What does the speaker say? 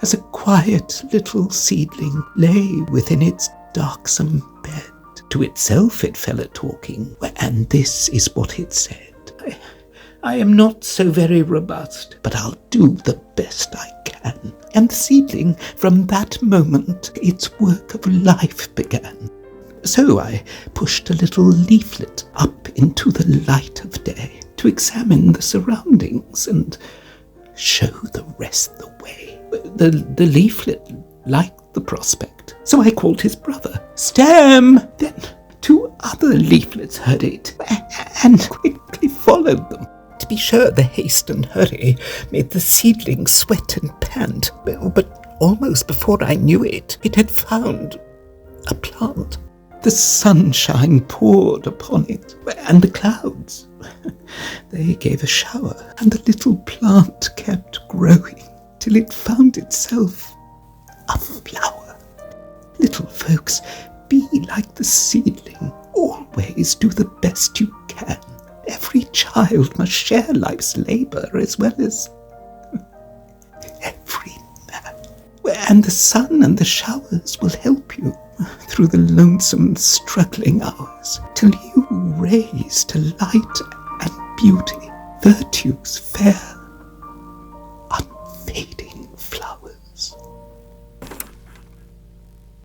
as a quiet little seedling lay within its darksome bed. To itself it fell a-talking, and this is what it said. I am not so very robust, but I'll do the best I can. And the seedling, from that moment, its work of life began. So I pushed a little leaflet up into the light of day to examine the surroundings and show the rest the way. The leaflet liked the prospect, so I called his brother, Stem. Then 2 other leaflets heard it and quickly followed them. To be sure, the haste and hurry made the seedling sweat and pant, but almost before I knew it, it had found a plant. The sunshine poured upon it, and the clouds, they gave a shower, and the little plant kept growing till it found itself a flower. Little folks, be like the seedling. Always do the best you can. Every child must share life's labour as well as every man. And the sun and the showers will help you through the lonesome, struggling hours, till you raise to light and beauty virtues fair